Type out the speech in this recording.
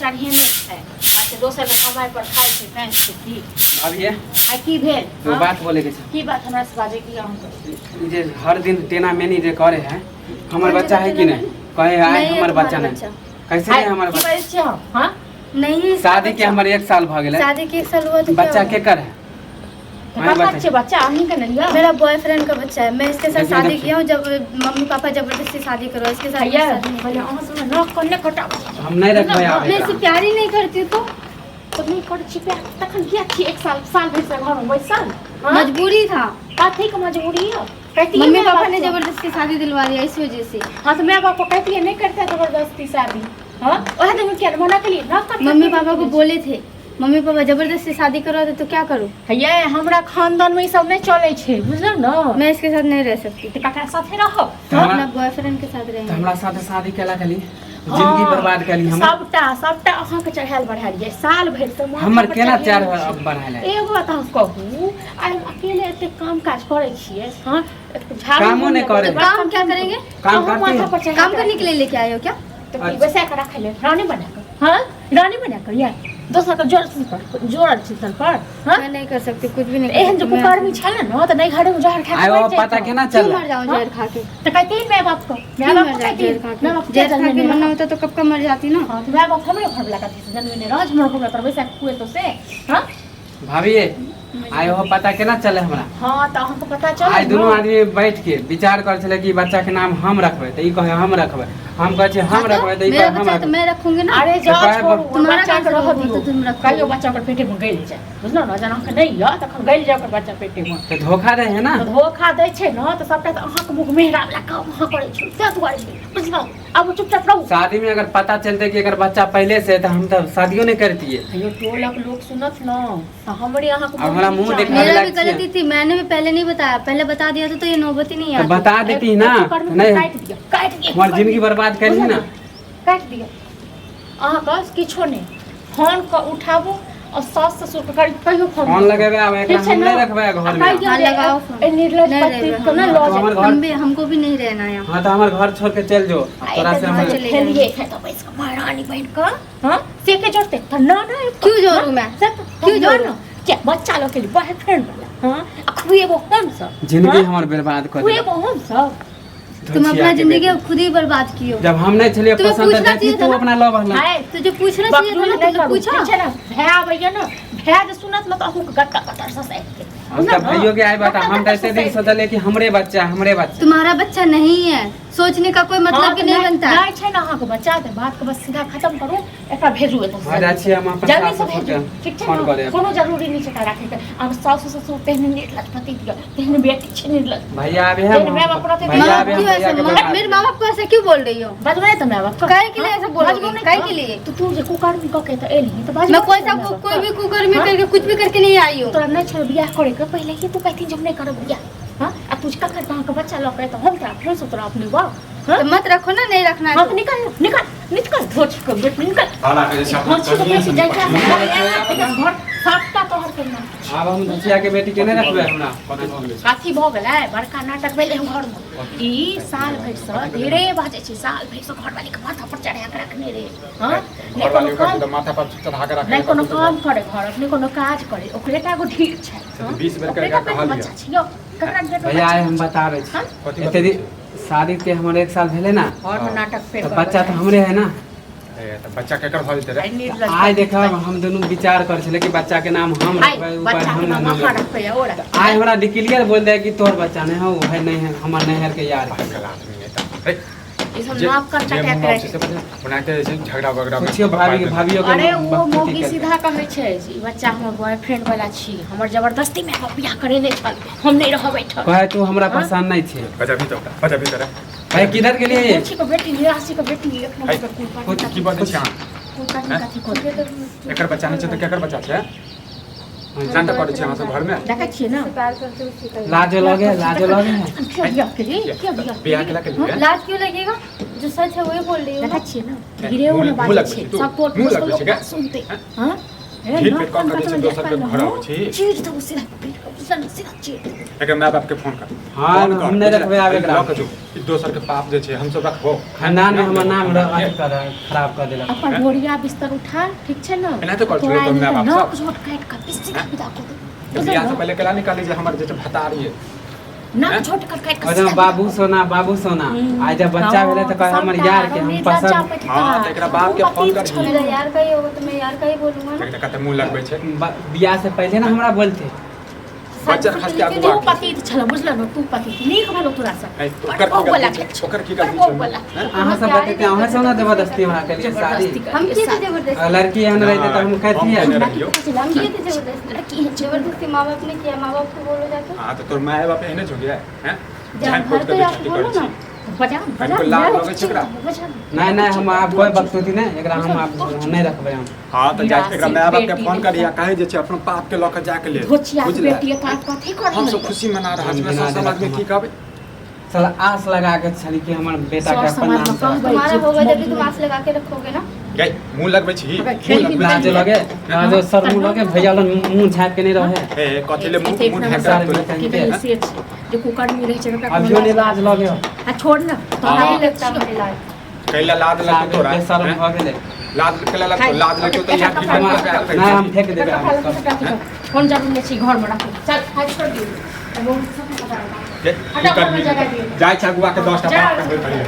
चढ़ेने छै अच्छा दोसर के कमाई पर खाइ छै तैं छै की अभिये आ की भेल तो बात बोले के छै की बात हमरा से बाजे की हम जे हर दिन टेना मेनी जे करे है हमर बच्चा है कि नहीं कहे आए हमर बच्चा नहीं कैसे नहीं हमर बच्चा हां नहीं शादी के हमर 1 साल भ गेलै शादी के 1 साल हुआ तो बच्चा के कर है बच्चा अहीं का नहीं है मेरा बॉयफ्रेंड का बच्चा है। मैं इसके साथ शादी किया हूँ जब मम्मी पापा जबरदस्ती शादी करो इसके साथ भैया भैया अहाँ सुन न करने कटा हम नहीं रखबै मैं इससे प्यार ही नहीं करती तो नहीं कर छिपे तखन किया छी 1 साल भर से घर में बैसल मजबूरी था। काथी का मजबूरी है मम्मी पापा ने जबरदस्ती शादी दिलवा दिया इस वजह से। हाँ तो मैं पापा कहती है नहीं करता जबरदस्ती शादी हाँ वह दिन क्या मना के लिए ना कर मम्मी पापा को बोले थे मम्मी पापा जबरदस्ती शादी करवाते तो क्या करूँ। ये हमरा खानदान में सब नहीं चले छे बुझल ना मैं इसके साथ नहीं रह सकती। तो ककरा साथे रहो अपना बॉयफ्रेंड के साथ रहेंगे। हमरा साथ शादी केला कली जिंदगी बर्बाद कली हम सबटा अहाँ के चढ़ाल बढ़ाल ये साल भर से हमर केना चार बढ़ाल है एगो बात हम कहूँ आई अकेले एते काम काज करे छिए हां कामो नहीं करे काम क्या करेंगे काम करने के लिए लेके आए हो क्या तो वैसे कर रख ले रानी बना कर हां रानी बना कर यार दोसर का जोर चितल पर मैं नहीं कर सकती कुछ भी नहीं एहन जो कुकर्मी छल न त नहीं घरे में जहर खा आयो पता केना चल मर जाऊं जहर खा के तो कहती मैं बाप को मैं बाप को जहर खा के मरना होता तो कब का मर जाती ना। हां तो मैं बाप हमरे घर वाला कहती जन्म ने राज मोर को तर वैसा कुए तो से हां भाभी आयो पता केना चले हमरा हां तो हमको पता चल आज दोनों आदमी बैठ के विचार कर छले कि बच्चा के नाम हम रखबे त ई कहे हम रखबे हम कहे छी हम रखबे त ई कहे हम तो मैं रखूंगी ना। अरे जाओ तुम्हारा बच्चा के रह दियो तुम रखो कहियो बच्चा के पेटे में गइल जाए बुझलो ना जना के नहीं या तखन गइल जाए कर बच्चा पेटे में त धोखा दे है ना तो धोखा दै छै ना तो सबटा त अहाँ के मुख मेहरा वाला काम अहाँ करे छी ते दुआरे बुझलो अब चुपचाप रहो। शादी में अगर पता चलते कि अगर बच्चा पहले से तो हम तो शादियों नहीं करती है। अयो टोलक लोग सुनत ना हमरे अहाँ को हमारा मुंह देखने मेरा भी गलती थी मैंने भी पहले नहीं बताया पहले बता दिया तो ये नौबत ही नहीं आती। बता देती ना नहीं काट दिया हमारी जिंदगी बर्बाद करी ना काट दिया अहाँ का किछो नहीं फोन को उठाबो और सास ससुर के कहियो फोन लगेबे अब एकरा हम नहीं रखबे घर में हां लगाओ ए निर्लज पति को ना लॉज हम भी हमको भी नहीं रहना है। हां तो हमारे घर छोड़ के चल जो तोरा से हम खेलिए है तो बस महारानी बहन का हां से के जोड़ते तो ना क्यों जोड़ू मैं क्यों जोड़ू क्या बच्चा लोग के लिए बॉयफ्रेंड वाला हां अखुए वो हम सब जिंदगी हमार बर्बाद कर अखुए वो हम सब तुम अपना जिंदगी खुद ही बर्बाद कियो। जब हम नहीं चलिए पसंद है देखी तू अपना लव हला है तुझे पूछना चाहिए था ना पूछा पूछा ना भैया भैया ना भैया जो सुनत मत अहू गट्टा कटर से हमका भाइयों के आए बता हम कैसे दिन सोचले कि हमरे बच्चा तुम्हारा बच्चा नहीं है सोचने का कोई मतलब कि नहीं बनता नहीं छै ना अहाँ के बच्चा के बात के बस सीधा खत्म करू एकरा भेजू एत आ जा छी हम अपन जल्दी से सास भेजू ठीक छै फोन करे कोनो जरूरी नहीं छै राखे के अब सास ससुर तेहने निर्लज पति दिया तेहने बेटी छै निर्लज भैया आबे हम मैं बाप रहते भैया आबे हम भैया के बता मेरे माँ बाप को ऐसा क्यों बोल रही हो बजवे तो मैं बाप काहे के लिए ऐसा बोल रही हो काहे के लिए तो तू जे कुकर भी कके तो एली तो बाज मैं कोई भी कुकर में करके कुछ भी करके नहीं आई हूं। तोरा नहीं छोड़ बियाह करे के पहले ही तू कहती जब नहीं करब बियाह हां अब तुझ का कहां का बच्चा लौक तो हम तेरा फिर से तोरा अपने वाह तो मत रखो ना नहीं रखना है तो निकल धोच को बेट निकल आला के सब पैसे जाय घर सबटा तोहर करना अब हम धसिया के बेटी के नहीं रखबे हमरा काथी भ गेलै बड़का नाटक भेलै हम घर में ई साल भर से ढेरे बाजे छै साल भर से घर वाली के माथा पर चढ़ा के रखने रे हां घर वाली के माथा पर चढ़ा के रखने नहीं कोनो काम करे घर अपने कोनो काज करे ओकरे का एगो ठीक छै 20 बेर करके कहलिए बच्चा छियो ककरा बेटा भैया हम बताबै छी एते शादी के हमर 1 साल भेले ना और नाटक पे तो बच्चा तो हमरे है ना तो बच्चा केकर भल तेरे आज देखा हम दोनों विचार कर छले कि बच्चा के नाम हम रखबे ऊपर हम नाम रखबे ओरा आज हमरा डिक्लेयर बोल दे कि तोर बच्चा नहीं हो है नहीं है हमर नहीं है के यार ये सब नाप कर क्या करे बनाते झगड़ा वगड़ा पूछियो भाभियो के अरे वो मोगी सीधा कहै छै ई बच्चा हमर बॉयफ्रेंड वाला छी हमर जबरदस्ती में बियाह करे नै छल हम नहीं रह बैठल कहे तू हमरा पसंद नहीं छे बजा भी करे भाई किधर के लिए कुछ को बेटी निराशी को बेटी एक नंबर कुछ की बात छै कथी को एकर बच्चा नहीं छै तो केकर बच्चा छै जानता पड़े छै हमरा घर में देखै छियै ना लाजो लगे बियाह के लिए बियाह केला के लिए लाज क्यों लगेगा जो सच है वही बोल रही हो देखै छियै ना गिरे वो बात छै सपोर्ट सुनते हां ढील पेट कऽ के जे छै दोसर के घर आबै छी चीट दो सीधा पेट को सीधा चीट एकरा माय बाप के फोन कर हाँ हम नहीं रखबे आबे एकरा लऽ के जो ई दोसर के पाप जे छै हम सब रखबो खानदान में हमर नाम खराब कर देलक अपन बोरिया बिस्तर उठा ठीक छै ना एना तो कर छलै तो माय बाप नक सब झोट काट के सीधा विदा कर दे बियाह से पहले केला निकाली जे हमर जे छै भतारी है नक झोट काट के और बाबू सोना आज जब बच्चा भेले त कहे हमर यार के हम पसंद हां त एकरा बाप के फोन कर मेरा यार का ही होगा तो मैं यार का ही बोलूंगा ना एकरा कते मुंह लगबै छै बियाह से पहले ना हमरा बोलते बच्चा खास के आगू तू बात पति छल बुझल न तू पति नीक भलो तोरा से ओकर की गलती छै अहाँ सब बतेते अहाँ से ना जबरदस्ती हमरा के लिए शादी हम किए थे जबरदस्ती लड़की एहन रहते तो हम कहती है हम किए थे जबरदस्ती जबरदस्ती माँ बाप ने किया माँ बाप को बोलो जाके हां तो तोर माय बाप एहने हो गया हैं जब घर पे आप बोलो ना बजा हमको लाभ लगे छै एकरा नहीं हम आप कोई बकचोदी नहीं एकरा हम आप नहीं रखबे हम हां तो जा एकरा माय बाप के फोन करिया कहे जे छै अपन पाप के लऽ के जाके ले धोचिया बेटी काट कथी कर हम सब खुशी मना रहल छी सब समाज में की कहबै साला आस लगा के छली कि हमर बेटा के अपन नाम से तुम्हारा होगा जब भी तुम आस लगा के रखोगे ना गई मुंह लगबै छी लाज लगे लाज सर मुंह लगे भैया मुंह झाप के नहीं रहे ए कथि ले मुंह ढाक के जो कुकर में रह छै अभियो नहीं लाज लगे आ छोड़ ना तो नहीं लगता मुझे लाज कैला लाज लगे तोरा शर्म भ गेले लाज केला लग लाज लगे तो यहाँ की नहीं हम फेंक देबे कौन जरूरी छै घर में रखो चल हाथ छोड़ दियो वो सब पता जाय छगुआ के 10 टा बात करबै पड़ी